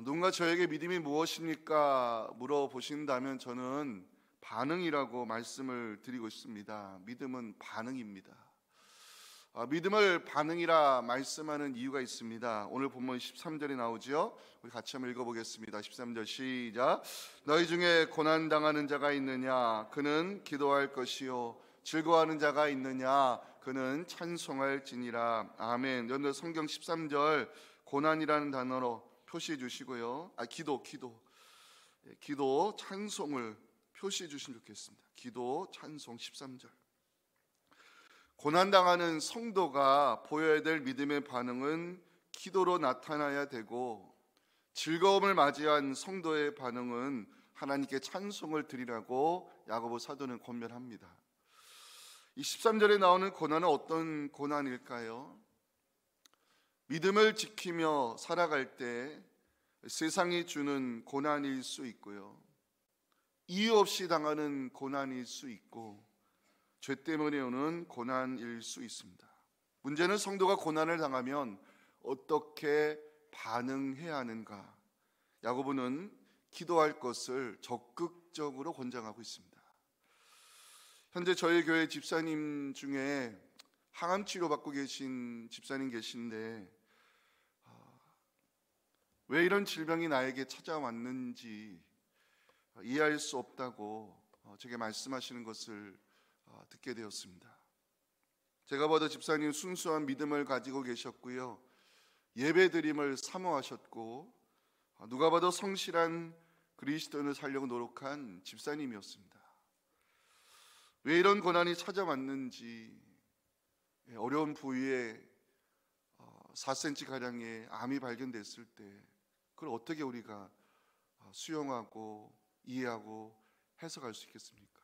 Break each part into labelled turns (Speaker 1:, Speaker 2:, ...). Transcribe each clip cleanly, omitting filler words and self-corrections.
Speaker 1: 누군가 저에게 믿음이 무엇입니까? 물어보신다면 저는 반응이라고 말씀을 드리고 싶습니다. 믿음은 반응입니다. 믿음을 반응이라 말씀하는 이유가 있습니다. 오늘 본문 13절에 나오죠. 우리 같이 한번 읽어보겠습니다. 13절 시작. 너희 중에 고난당하는 자가 있느냐? 그는 기도할 것이요 즐거워하는 자가 있느냐? 그는 찬송할지니라. 아멘. 여러분들 성경 13절 고난이라는 단어로 표시해 주시고요. 기도 찬송을 표시해 주시면 좋겠습니다. 기도 찬송 13절. 고난당하는 성도가 보여야 될 믿음의 반응은 기도로 나타나야 되고, 즐거움을 맞이한 성도의 반응은 하나님께 찬송을 드리라고 야고보 사도는 권면합니다. 이 13절에 나오는 고난은 어떤 고난일까요? 믿음을 지키며 살아갈 때 세상이 주는 고난일 수 있고요, 이유 없이 당하는 고난일 수 있고, 죄 때문에 오는 고난일 수 있습니다. 문제는 성도가 고난을 당하면 어떻게 반응해야 하는가? 야고보는 기도할 것을 적극적으로 권장하고 있습니다. 현재 저희 교회 집사님 중에 항암 치료 받고 계신 집사님 계신데, 왜 이런 질병이 나에게 찾아왔는지 이해할 수 없다고 제게 말씀하시는 것을 듣게 되었습니다. 제가 봐도 집사님 순수한 믿음을 가지고 계셨고요, 예배드림을 사모하셨고, 누가 봐도 성실한 그리스도인을 살려고 노력한 집사님이었습니다. 왜 이런 고난이 찾아왔는지, 어려운 부위에 4cm가량의 암이 발견됐을 때 그걸 어떻게 우리가 수용하고 이해하고 해석할 수 있겠습니까?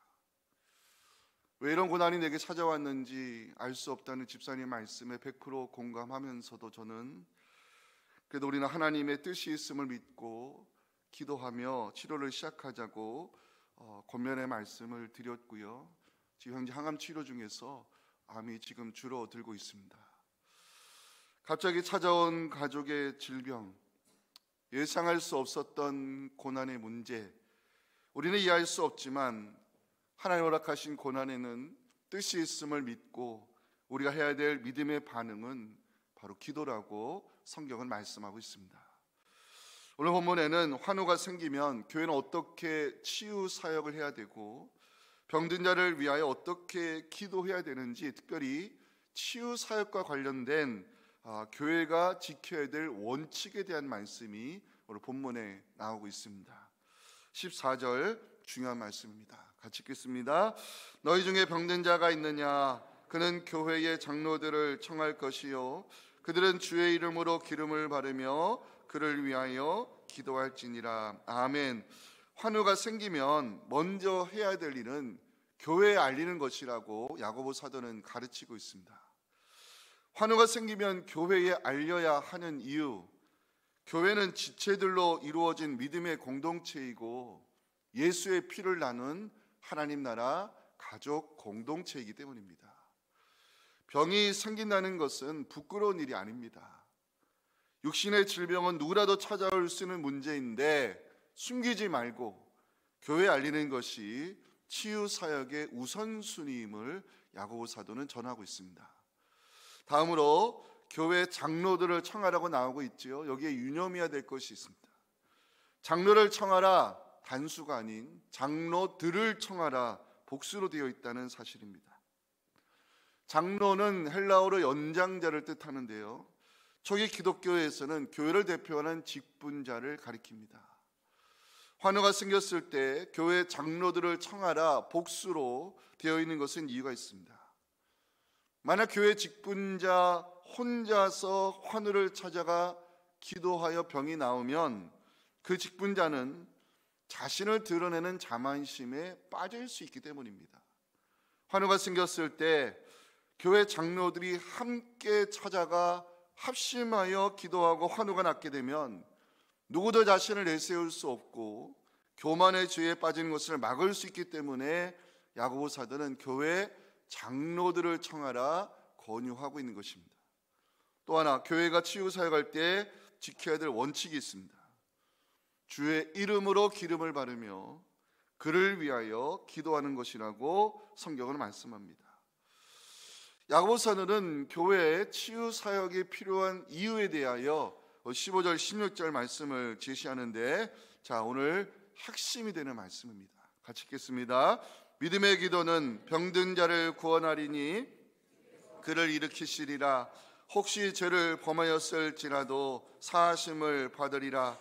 Speaker 1: 왜 이런 고난이 내게 찾아왔는지 알 수 없다는 집사님 말씀에 100% 공감하면서도 저는 그래도 우리는 하나님의 뜻이 있음을 믿고 기도하며 치료를 시작하자고 권면의 말씀을 드렸고요, 지금 현재 항암 치료 중에서 암이 지금 줄어들고 있습니다. 갑자기 찾아온 가족의 질병, 예상할 수 없었던 고난의 문제, 우리는 이해할 수 없지만 하나님 허락하신 고난에는 뜻이 있음을 믿고 우리가 해야 될 믿음의 반응은 바로 기도라고 성경은 말씀하고 있습니다. 오늘 본문에는 환우가 생기면 교회는 어떻게 치유 사역을 해야 되고, 병든 자를 위하여 어떻게 기도해야 되는지, 특별히 치유 사역과 관련된 교회가 지켜야 될 원칙에 대한 말씀이 오늘 본문에 나오고 있습니다. 14절 중요한 말씀입니다. 같이 읽겠습니다. 너희 중에 병든 자가 있느냐? 그는 교회의 장로들을 청할 것이요 그들은 주의 이름으로 기름을 바르며 그를 위하여 기도할지니라. 아멘. 환우가 생기면 먼저 해야 될 일은 교회에 알리는 것이라고 야고보 사도는 가르치고 있습니다. 환우가 생기면 교회에 알려야 하는 이유, 교회는 지체들로 이루어진 믿음의 공동체이고 예수의 피를 나눈 하나님 나라 가족 공동체이기 때문입니다. 병이 생긴다는 것은 부끄러운 일이 아닙니다. 육신의 질병은 누구라도 찾아올 수 있는 문제인데 숨기지 말고 교회에 알리는 것이 치유 사역의 우선순위임을 야고보 사도는 전하고 있습니다. 다음으로 교회 장로들을 청하라고 나오고 있지요. 여기에 유념해야 될 것이 있습니다. 장로를 청하라, 단수가 아닌 장로들을 청하라, 복수로 되어 있다는 사실입니다. 장로는 헬라어로 연장자를 뜻하는데요, 초기 기독교에서는 교회를 대표하는 직분자를 가리킵니다. 환우가 생겼을 때 교회 장로들을 청하라, 복수로 되어 있는 것은 이유가 있습니다. 만약 교회 직분자 혼자서 환우를 찾아가 기도하여 병이 나오면 그 직분자는 자신을 드러내는 자만심에 빠질 수 있기 때문입니다. 환우가 생겼을 때 교회 장로들이 함께 찾아가 합심하여 기도하고 환우가 낫게 되면 누구도 자신을 내세울 수 없고 교만의 죄에 빠지는 것을 막을 수 있기 때문에 야고보 사도는 교회 장로들을 청하라 권유하고 있는 것입니다. 또 하나, 교회가 치유 사역할 때 지켜야 될 원칙이 있습니다. 주의 이름으로 기름을 바르며 그를 위하여 기도하는 것이라고 성경은 말씀합니다. 야고보서는 교회의 치유 사역이 필요한 이유에 대하여 15절 16절 말씀을 제시하는데, 자, 오늘 핵심이 되는 말씀입니다. 같이 읽겠습니다. 믿음의 기도는 병든 자를 구원하리니 그를 일으키시리라. 혹시 죄를 범하였을지라도 사하심을 받으리라.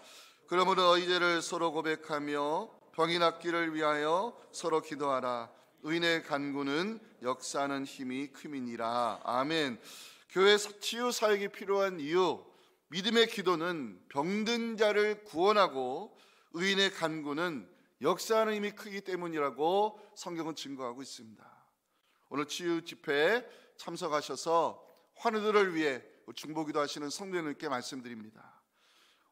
Speaker 1: 그러므로 너희 죄를 서로 고백하며 병이 낫기를 위하여 서로 기도하라. 의인의 간구는 역사하는 힘이 큼이니라. 아멘. 교회 치유 사역이 필요한 이유, 믿음의 기도는 병든 자를 구원하고 의인의 간구는 역사하는 힘이 크기 때문이라고 성경은 증거하고 있습니다. 오늘 치유 집회에 참석하셔서 환우들을 위해 중보기도 하시는 성도님께 말씀드립니다.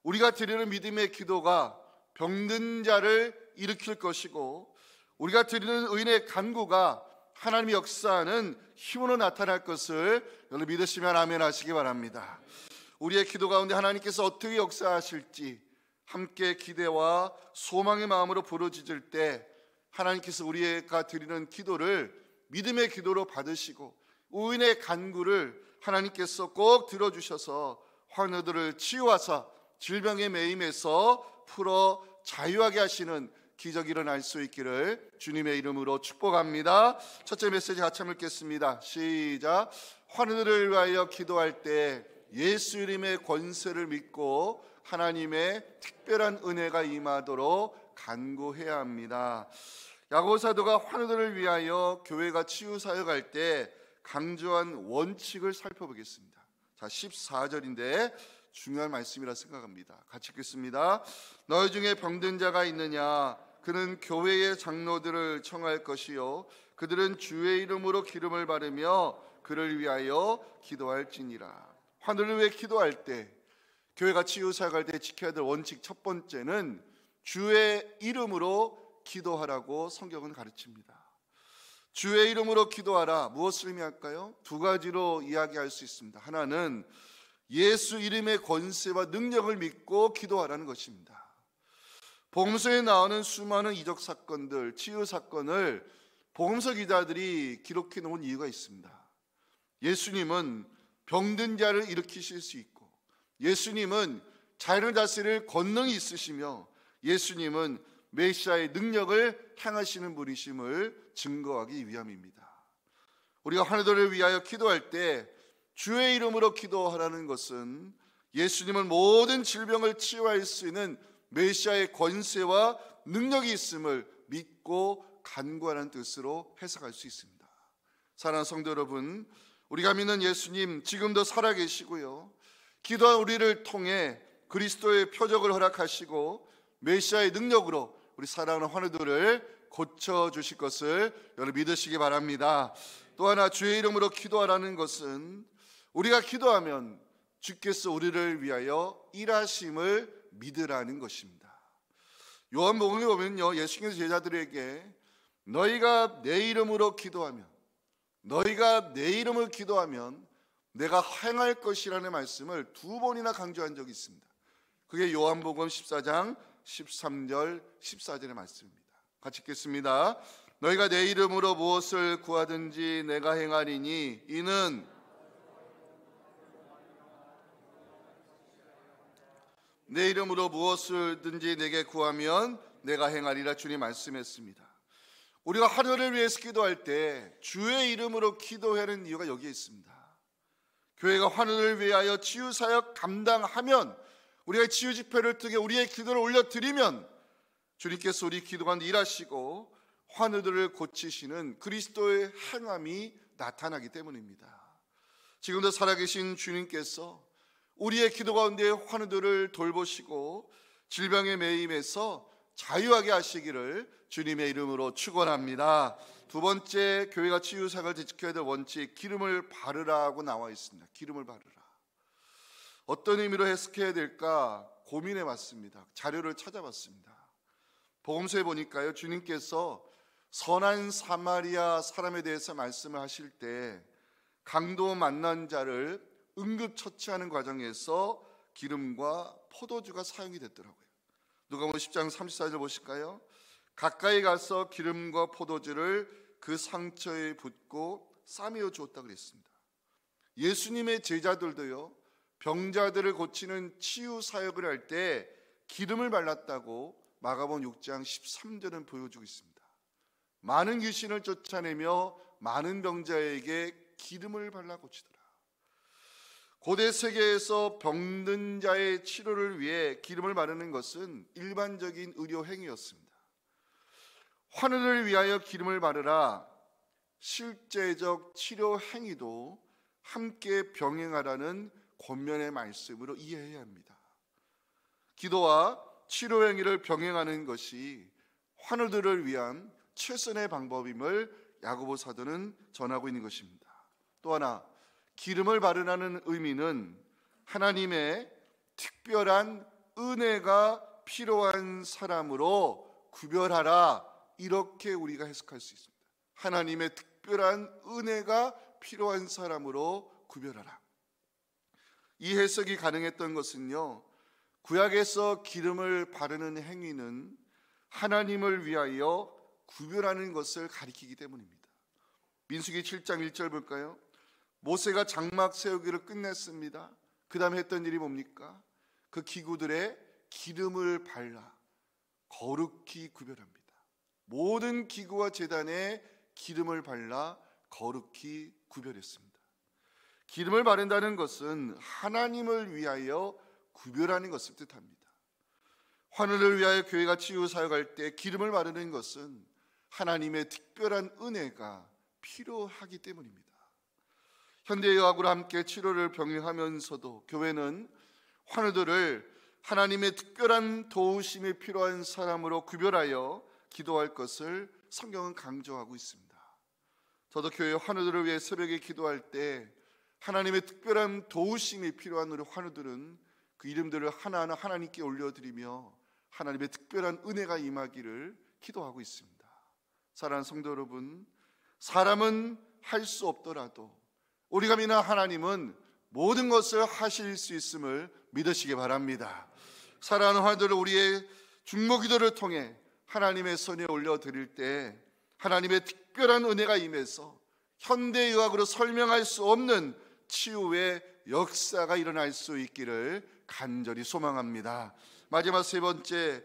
Speaker 1: 우리가 드리는 믿음의 기도가 병든 자를 일으킬 것이고, 우리가 드리는 의인의 간구가 하나님의 역사하는 힘으로 나타날 것을 여러분 믿으시면 아멘 하시기 바랍니다. 우리의 기도 가운데 하나님께서 어떻게 역사하실지 함께 기대와 소망의 마음으로 부르짖을 때 하나님께서 우리가 드리는 기도를 믿음의 기도로 받으시고 의인의 간구를 하나님께서 꼭 들어주셔서 환우들을 치유하사 질병의 매임에서 풀어 자유하게 하시는 기적이 일어날 수 있기를 주님의 이름으로 축복합니다. 첫째 메시지 같이 한번 읽겠습니다. 시작. 환우들을 위하여 기도할 때 예수 이름의 권세를 믿고 하나님의 특별한 은혜가 임하도록 간구해야 합니다. 야고보 사도가 환우들을 위하여 교회가 치유 사역할 때 강조한 원칙을 살펴보겠습니다. 자, 14절인데 중요한 말씀이라 생각합니다. 같이 읽겠습니다. 너희 중에 병든 자가 있느냐? 그는 교회의 장로들을 청할 것이요 그들은 주의 이름으로 기름을 바르며 그를 위하여 기도할지니라. 환우를 위해 기도할 때, 교회가 치유 사역할 때 지켜야 될 원칙 첫 번째는 주의 이름으로 기도하라고 성경은 가르칩니다. 주의 이름으로 기도하라. 무엇을 의미할까요? 두 가지로 이야기할 수 있습니다. 하나는 예수 이름의 권세와 능력을 믿고 기도하라는 것입니다. 복음서에 나오는 수많은 이적 사건들, 치유 사건을 복음서 기자들이 기록해 놓은 이유가 있습니다. 예수님은 병든 자를 일으키실 수 있고, 예수님은 자연을 다스릴 권능이 있으시며, 예수님은 메시아의 능력을 행하시는 분이심을 증거하기 위함입니다. 우리가 환우들을 위하여 기도할 때 주의 이름으로 기도하라는 것은 예수님은 모든 질병을 치유할 수 있는 메시아의 권세와 능력이 있음을 믿고 간구하는 뜻으로 해석할 수 있습니다. 사랑하는 성도 여러분, 우리가 믿는 예수님 지금도 살아계시고요, 기도한 우리를 통해 그리스도의 표적을 허락하시고 메시아의 능력으로 우리 사랑하는 환우들을 고쳐주실 것을 여러분 믿으시기 바랍니다. 또 하나, 주의 이름으로 기도하라는 것은 우리가 기도하면 주께서 우리를 위하여 일하심을 믿으라는 것입니다. 요한복음에 보면요, 예수님께서 제자들에게 너희가 내 이름으로 기도하면, 너희가 내 이름을 기도하면 내가 행할 것이라는 말씀을 두 번이나 강조한 적이 있습니다. 그게 요한복음 14장 13절 14절의 말씀입니다. 같이 읽겠습니다. 너희가 내 이름으로 무엇을 구하든지 내가 행하리니 이는 내 이름으로 무엇을든지 내게 구하면 내가 행하리라 주님 말씀했습니다. 우리가 하늘을 위해서 기도할 때 주의 이름으로 기도하는 이유가 여기에 있습니다. 교회가 하늘을 위하여 치유 사역 감당하면, 우리가 치유 집회를 통해 우리의 기도를 올려드리면 주님께서 우리 기도 가운데 일하시고 환우들을 고치시는 그리스도의 행함이 나타나기 때문입니다. 지금도 살아계신 주님께서 우리의 기도 가운데 환우들을 돌보시고 질병의 매임에서 자유하게 하시기를 주님의 이름으로 축원합니다. 두 번째, 교회가 치유 사역을 지켜야 될 원칙, 기름을 바르라고 나와 있습니다. 기름을 바르라. 어떤 의미로 해석해야 될까 고민해 봤습니다. 자료를 찾아봤습니다. 복음서에 보니까요, 주님께서 선한 사마리아 사람에 대해서 말씀을 하실 때 강도 만난 자를 응급처치하는 과정에서 기름과 포도주가 사용이 됐더라고요. 누가복음 10장 34절 보실까요? 가까이 가서 기름과 포도주를 그 상처에 붓고 싸매어 주었다 그랬습니다. 예수님의 제자들도요, 병자들을 고치는 치유 사역을 할 때 기름을 발랐다고 마가복음 6장 13절은 보여주고 있습니다. 많은 귀신을 쫓아내며 많은 병자에게 기름을 발라 고치더라. 고대 세계에서 병든 자의 치료를 위해 기름을 바르는 것은 일반적인 의료 행위였습니다. 환우를 위하여 기름을 바르라, 실제적 치료 행위도 함께 병행하라는 권면의 말씀으로 이해해야 합니다. 기도와 치료 행위를 병행하는 것이 환우들을 위한 최선의 방법임을 야고보 사도는 전하고 있는 것입니다. 또 하나, 기름을 바르라는 의미는 하나님의 특별한 은혜가 필요한 사람으로 구별하라, 이렇게 우리가 해석할 수 있습니다. 하나님의 특별한 은혜가 필요한 사람으로 구별하라. 이 해석이 가능했던 것은요, 구약에서 기름을 바르는 행위는 하나님을 위하여 구별하는 것을 가리키기 때문입니다. 민수기 7장 1절 볼까요? 모세가 장막 세우기를 끝냈습니다. 그 다음에 했던 일이 뭡니까? 그 기구들에 기름을 발라 거룩히 구별합니다. 모든 기구와 제단에 기름을 발라 거룩히 구별했습니다. 기름을 바른다는 것은 하나님을 위하여 구별하는 것을 뜻합니다. 환우를 위하여 교회가 치유 사역할 때 기름을 바르는 것은 하나님의 특별한 은혜가 필요하기 때문입니다. 현대의학으로 함께 치료를 병행하면서도 교회는 환우들을 하나님의 특별한 도우심이 필요한 사람으로 구별하여 기도할 것을 성경은 강조하고 있습니다. 저도 교회 환우들을 위해 새벽에 기도할 때 하나님의 특별한 도우심이 필요한 우리 환우들은 그 이름들을 하나하나 하나님께 올려드리며 하나님의 특별한 은혜가 임하기를 기도하고 있습니다. 사랑하는 성도 여러분, 사람은 할 수 없더라도 우리가 믿는 하나님은 모든 것을 하실 수 있음을 믿으시기 바랍니다. 사랑하는 환우들을 우리의 중보기도를 통해 하나님의 손에 올려드릴 때 하나님의 특별한 은혜가 임해서 현대의학으로 설명할 수 없는 치유의 역사가 일어날 수 있기를 간절히 소망합니다. 마지막 세 번째,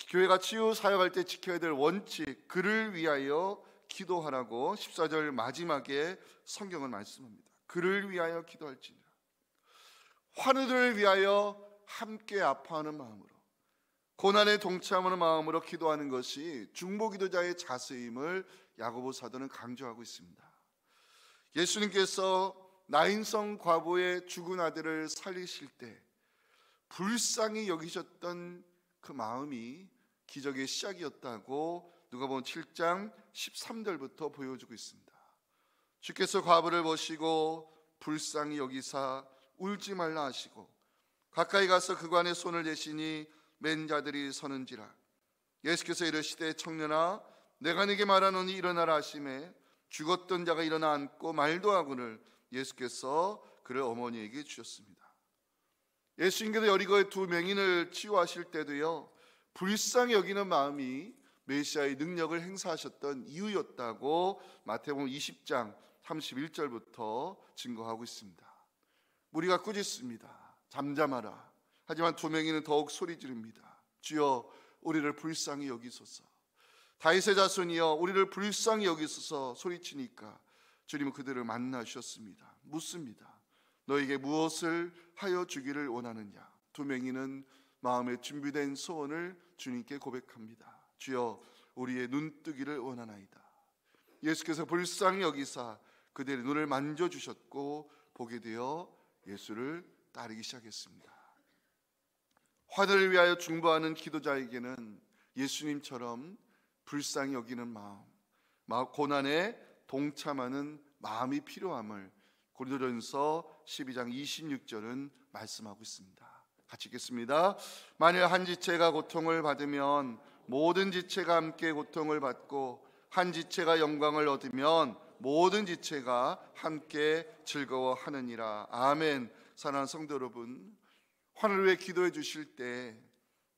Speaker 1: 교회가 치유 사역할 때 지켜야 될 원칙, 그를 위하여 기도하라고 14절 마지막에 성경은 말씀합니다. 그를 위하여 기도할지니라. 환우들을 위하여 함께 아파하는 마음으로, 고난에 동참하는 마음으로 기도하는 것이 중보기도자의 자세임을 야고보 사도는 강조하고 있습니다. 예수님께서 나인성 과부의 죽은 아들을 살리실 때 불쌍히 여기셨던 그 마음이 기적의 시작이었다고 누가복음 7장 13절부터 보여주고 있습니다. 주께서 과부를 보시고 불쌍히 여기사 울지 말라 하시고 가까이 가서 그관에 손을 대시니 맨 자들이 서는지라. 예수께서 이르시되 청년아 내가 네게 말하노니 일어나라 하시매 죽었던 자가 일어나 앉고 말도 하고를 예수께서 그를 어머니에게 주셨습니다. 예수님께서 여리고의 두 맹인을 치유하실 때도요, 불쌍히 여기는 마음이 메시아의 능력을 행사하셨던 이유였다고 마태복음 20장 31절부터 증거하고 있습니다. 무리가 꾸짖습니다. 잠잠하라. 하지만 두 맹인은 더욱 소리 지릅니다. 주여 우리를 불쌍히 여기소서. 다윗의 자손이여 우리를 불쌍히 여기소서 소리치니까 주님은 그들을 만나주셨습니다. 묻습니다. 너에게 무엇을 하여 주기를 원하느냐. 두 맹인은 마음에 준비된 소원을 주님께 고백합니다. 주여 우리의 눈뜨기를 원하나이다. 예수께서 불쌍히 여기사 그들의 눈을 만져주셨고 보게 되어 예수를 따르기 시작했습니다. 환우를 위하여 중보하는 기도자에게는 예수님처럼 불쌍히 여기는 마음, 고난에 동참하는 마음이 필요함을 고린도전서 12장 26절은 말씀하고 있습니다. 같이 읽겠습니다. 만일 한 지체가 고통을 받으면 모든 지체가 함께 고통을 받고 한 지체가 영광을 얻으면 모든 지체가 함께 즐거워하느니라. 아멘. 사랑하는 성도 여러분, 환우를 위해 기도해 주실 때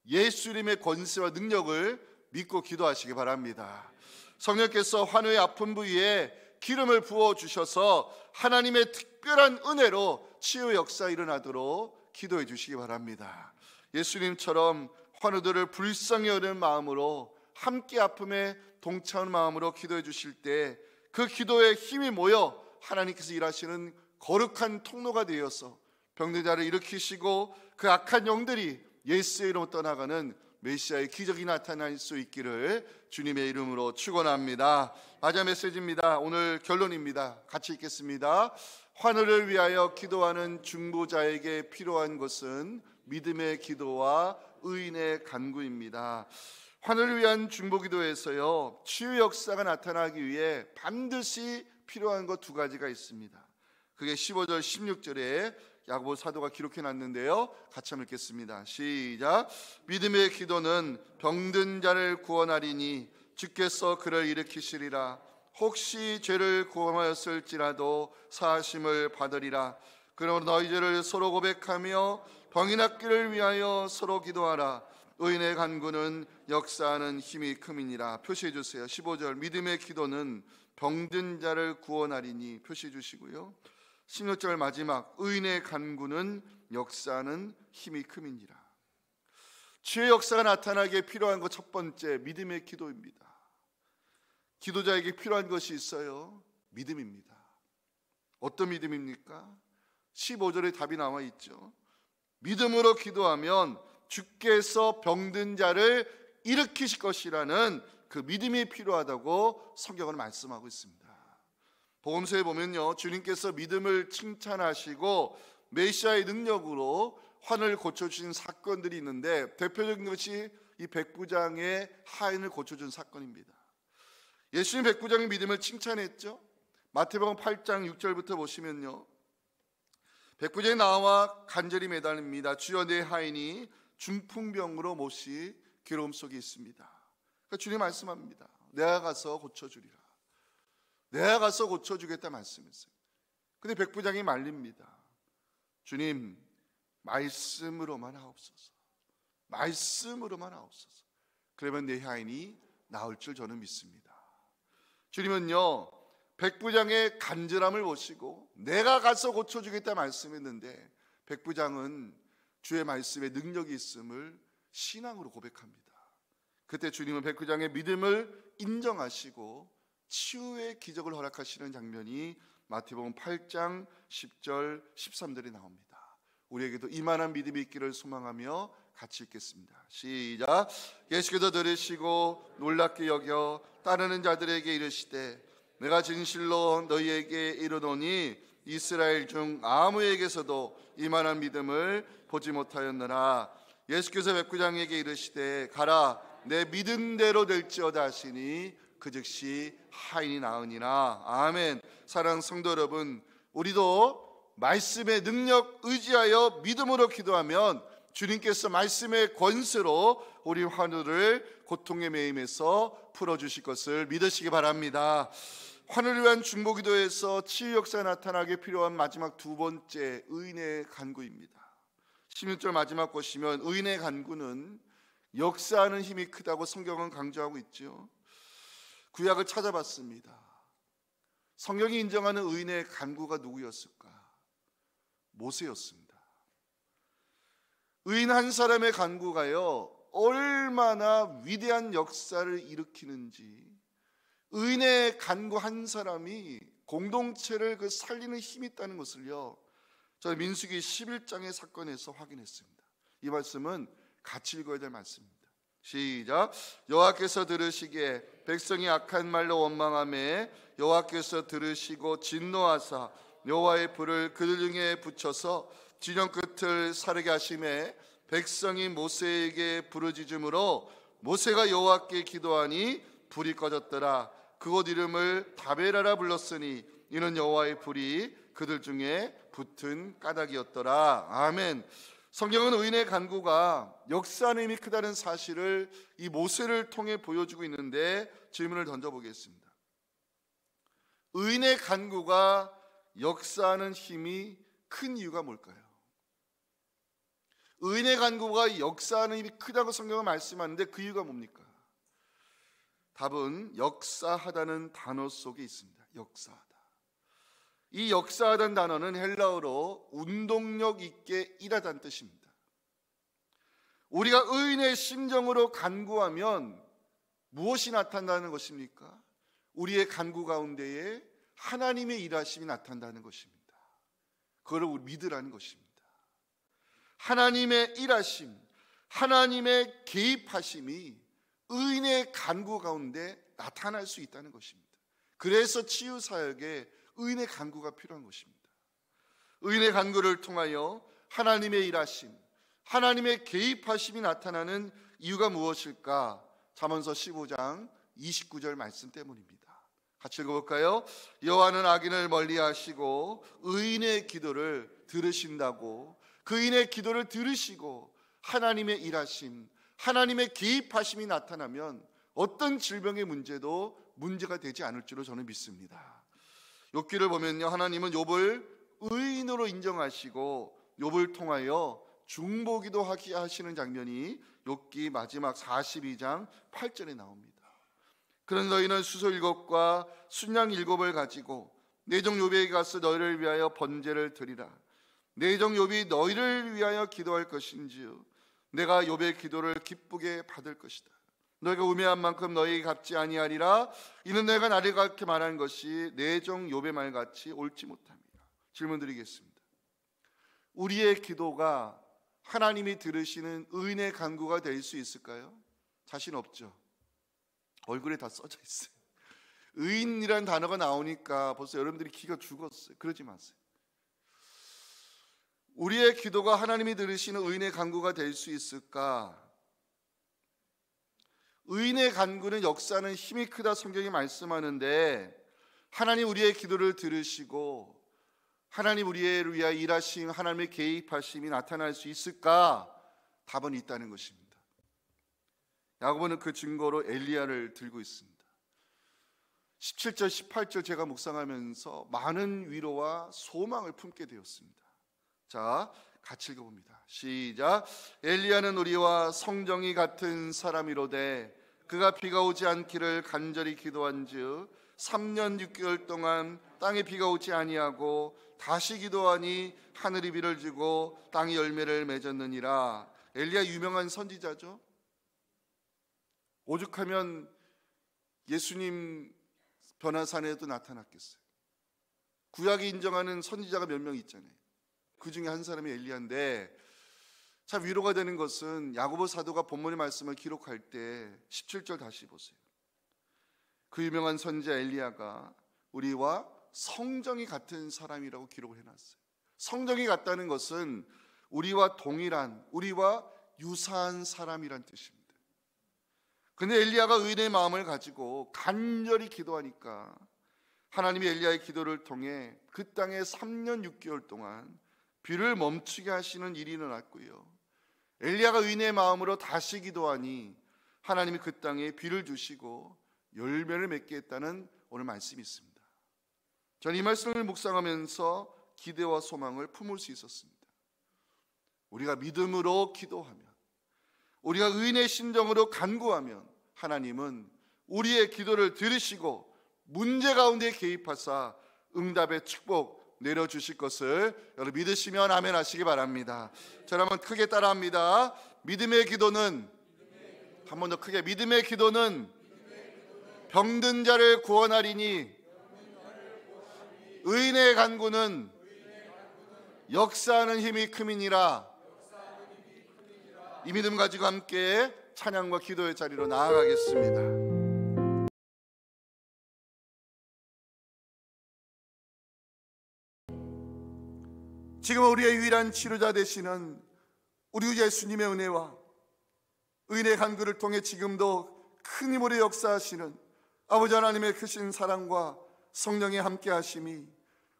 Speaker 1: 예수님의 권세와 능력을 믿고 기도하시기 바랍니다. 성령께서 환우의 아픈 부위에 기름을 부어주셔서 하나님의 특별한 은혜로 치유 역사 일어나도록 기도해 주시기 바랍니다. 예수님처럼 환우들을 불쌍히 여기는 마음으로, 함께 아픔에 동참하는 마음으로 기도해 주실 때 그 기도에 힘이 모여 하나님께서 일하시는 거룩한 통로가 되어서 병든 자를 일으키시고 그 악한 영들이 예수의 이름으로 떠나가는 메시아의 기적이 나타날 수 있기를 주님의 이름으로 축원합니다. 마지막 메시지입니다. 오늘 결론입니다. 같이 읽겠습니다. 환우를 위하여 기도하는 중보자에게 필요한 것은 믿음의 기도와 의인의 간구입니다. 환우를 위한 중보기도에서요, 치유 역사가 나타나기 위해 반드시 필요한 것 두 가지가 있습니다. 그게 15절 16절에 야고보 사도가 기록해 놨는데요, 같이 한번 읽겠습니다. 시작. 믿음의 기도는 병든 자를 구원하리니 주께서 그를 일으키시리라. 혹시 죄를 범하였을지라도 사하심을 받으리라. 그러므로 너희 죄를 서로 고백하며 병이 낫기를 위하여 서로 기도하라. 의인의 간구는 역사하는 힘이 큼이니라. 표시해 주세요. 15절 믿음의 기도는 병든 자를 구원하리니 표시해 주시고요. 16절 마지막 의인의 간구는 역사하는 힘이 큼이니라. 치유의 역사가 나타나기에 필요한 것 첫 번째, 믿음의 기도입니다. 기도자에게 필요한 것이 있어요. 믿음입니다. 어떤 믿음입니까? 15절에 답이 나와 있죠. 믿음으로 기도하면 주께서 병든 자를 일으키실 것이라는 그 믿음이 필요하다고 성경은 말씀하고 있습니다. 복음서에 보면요, 주님께서 믿음을 칭찬하시고 메시아의 능력으로 환을 고쳐주신 사건들이 있는데, 대표적인 것이 이 백부장의 하인을 고쳐준 사건입니다. 예수님 백부장의 믿음을 칭찬했죠. 마태복음 8장 6절부터 보시면요, 백부장이 나와 간절히 매달립니다. 주여, 내 하인이 중풍병으로 못이 괴로움 속에 있습니다. 그러니까 주님 말씀합니다. 내가 가서 고쳐주리라. 내가 가서 고쳐주겠다 말씀했어요. 근데 백부장이 말립니다. 주님, 말씀으로만 하옵소서. 말씀으로만 하옵소서. 그러면 내 하인이 나을 줄 저는 믿습니다. 주님은요, 백부장의 간절함을 보시고 내가 가서 고쳐주겠다 말씀했는데, 백부장은 주의 말씀에 능력이 있음을 신앙으로 고백합니다. 그때 주님은 백부장의 믿음을 인정하시고 치유의 기적을 허락하시는 장면이 마태복음 8장 10절 13절에 나옵니다. 우리에게도 이만한 믿음이 있기를 소망하며 같이 읽겠습니다. 시작. 예수께서 들으시고 놀랍게 여겨 따르는 자들에게 이르시되, 내가 진실로 너희에게 이르노니 이스라엘 중 아무에게서도 이만한 믿음을 보지 못하였느라. 예수께서 백부장에게 이르시되, 가라, 내 믿음대로 될지어다 하시니 그 즉시 하인이 나으니라. 아멘. 사랑하는 성도 여러분, 우리도 말씀의 능력 의지하여 믿음으로 기도하면 주님께서 말씀의 권세로 우리 환우를 고통의 매임에서 풀어주실 것을 믿으시기 바랍니다. 환우를 위한 중보기도에서 치유 역사가 나타나게 필요한 마지막 두 번째, 의인의 간구입니다. 16절 마지막 보시면 의인의 간구는 역사하는 힘이 크다고 성경은 강조하고 있죠. 구약을 찾아봤습니다. 성경이 인정하는 의인의 간구가 누구였을까? 모세였습니다. 의인 한 사람의 간구가요, 얼마나 위대한 역사를 일으키는지, 의인의 간구 한 사람이 공동체를 살리는 힘이 있다는 것을요, 저는 민수기 11장의 사건에서 확인했습니다. 이 말씀은 같이 읽어야 될 말씀입니다. 시작. 여호와께서 들으시기에 백성이 악한 말로 원망하매 여호와께서 들으시고 진노하사 여호와의 불을 그들 중에 붙여서 진영 끝을 사르게 하심에 백성이 모세에게 부르짖음으로 모세가 여호와께 기도하니 불이 꺼졌더라. 그곳 이름을 다베라라 불렀으니 이는 여호와의 불이 그들 중에 붙은 까닭이었더라. 아멘. 성경은 의인의 간구가 역사하는 힘이 크다는 사실을 이 모세를 통해 보여주고 있는데, 질문을 던져보겠습니다. 의인의 간구가 역사하는 힘이 큰 이유가 뭘까요? 의인의 간구가 역사하는 힘이 크다고 성경은 말씀하는데 그 이유가 뭡니까? 답은 역사하다는 단어 속에 있습니다. 역사하다. 이 역사하다는 단어는 헬라어로 운동력 있게 일하다는 뜻입니다. 우리가 의인의 심정으로 간구하면 무엇이 나타난다는 것입니까? 우리의 간구 가운데에 하나님의 일하심이 나타난다는 것입니다. 그걸 우리 믿으라는 것입니다. 하나님의 일하심, 하나님의 개입하심이 의인의 간구 가운데 나타날 수 있다는 것입니다. 그래서 치유 사역에 의인의 간구가 필요한 것입니다. 의인의 간구를 통하여 하나님의 일하심, 하나님의 개입하심이 나타나는 이유가 무엇일까? 잠언서 15장 29절 말씀 때문입니다. 같이 읽어볼까요? 여호와는 악인을 멀리하시고 의인의 기도를 들으신다고. 그 의인의 기도를 들으시고 하나님의 일하심, 하나님의 개입하심이 나타나면 어떤 질병의 문제도 문제가 되지 않을 줄로 저는 믿습니다. 욥기를 보면요, 하나님은 욥을 의인으로 인정하시고 욥을 통하여 중보기도 하게 하시는 장면이 욥기 마지막 42장 8절에 나옵니다. 그런 너희는 수소 7과 순양 7을 가지고 내 종 욥에게 가서 너희를 위하여 번제를 드리라. 내 종 욥이 너희를 위하여 기도할 것인지요 내가 욥의 기도를 기쁘게 받을 것이다. 너희가 우매한 만큼 너희에게 갚지 아니하리라. 이는 내가 나를 그렇게 말한 것이 내 종 욥의 말같이 옳지 못함이라. 질문 드리겠습니다. 우리의 기도가 하나님이 들으시는 의인의 간구가 될 수 있을까요? 자신 없죠. 얼굴에 다 써져 있어요. 의인이라는 단어가 나오니까 벌써 여러분들이 기가 죽었어요. 그러지 마세요. 우리의 기도가 하나님이 들으시는 의인의 간구가 될 수 있을까? 의인의 간구는 역사는 힘이 크다 성경이 말씀하는데 하나님 우리의 기도를 들으시고 하나님 우리를 위하여 일하심, 하나님의 개입하심이 나타날 수 있을까? 답은 있다는 것입니다. 야고보는 그 증거로 엘리야를 들고 있습니다. 17절, 18절 제가 묵상하면서 많은 위로와 소망을 품게 되었습니다. 자, 같이 읽어봅니다. 시작. 엘리야는 우리와 성정이 같은 사람이로되 그가 비가 오지 않기를 간절히 기도한즉 3년 6개월 동안 땅에 비가 오지 아니하고 다시 기도하니 하늘이 비를 주고 땅이 열매를 맺었느니라. 엘리야 유명한 선지자죠. 오죽하면 예수님 변화산에도 나타났겠어요. 구약이 인정하는 선지자가 몇 명 있잖아요. 그 중에 한 사람이 엘리야인데, 참 위로가 되는 것은 야고보 사도가 본문의 말씀을 기록할 때 17절 다시 보세요. 그 유명한 선지자 엘리야가 우리와 성정이 같은 사람이라고 기록을 해놨어요. 성정이 같다는 것은 우리와 동일한, 우리와 유사한 사람이란 뜻입니다. 근데 엘리야가 의인의 마음을 가지고 간절히 기도하니까 하나님이 엘리야의 기도를 통해 그 땅에 3년 6개월 동안 비를 멈추게 하시는 일이 일어났고요. 엘리야가 의인의 마음으로 다시 기도하니 하나님이 그 땅에 비를 주시고 열매를 맺게 했다는 오늘 말씀이 있습니다. 저는 이 말씀을 묵상하면서 기대와 소망을 품을 수 있었습니다. 우리가 믿음으로 기도하면, 우리가 의인의 심정으로 간구하면 하나님은 우리의 기도를 들으시고 문제 가운데 개입하사 응답의 축복 내려주실 것을 여러분 믿으시면 아멘 하시기 바랍니다. 저를 한번 크게 따라합니다. 믿음의 기도는, 한 번 더 크게, 믿음의 기도는 병든 자를 구원하리니 의인의 간구는 역사하는 힘이 큼이니라. 이 믿음 가지고 함께 찬양과 기도의 자리로 나아가겠습니다. 지금 우리의 유일한 치료자 되시는 우리 주 예수님의 은혜와 의인의 간구를 통해 지금도 큰 힘으로 역사하시는 아버지 하나님의 크신 사랑과 성령의 함께 하심이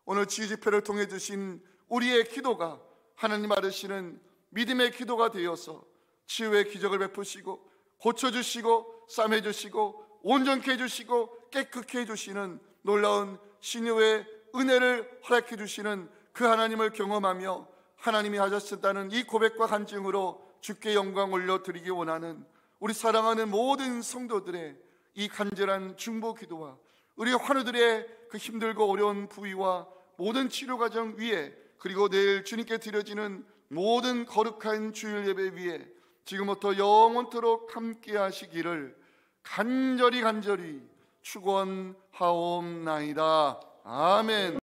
Speaker 1: 오늘 치유 집회를 통해 주신 우리의 기도가 하나님 아르시는 믿음의 기도가 되어서 치유의 기적을 베푸시고 고쳐주시고 싸매주시고 온전케 해주시고 깨끗게 해주시는 놀라운 신유의 은혜를 허락해 주시는 그 하나님을 경험하며 하나님이 하셨다는 이 고백과 간증으로 주께 영광 올려드리기 원하는 우리 사랑하는 모든 성도들의 이 간절한 중보 기도와 우리 환우들의 그 힘들고 어려운 부위와 모든 치료 과정 위에, 그리고 내일 주님께 드려지는 모든 거룩한 주일 예배 위에 지금부터 영원토록 함께 하시기를 간절히 축원하옵나이다. 아멘.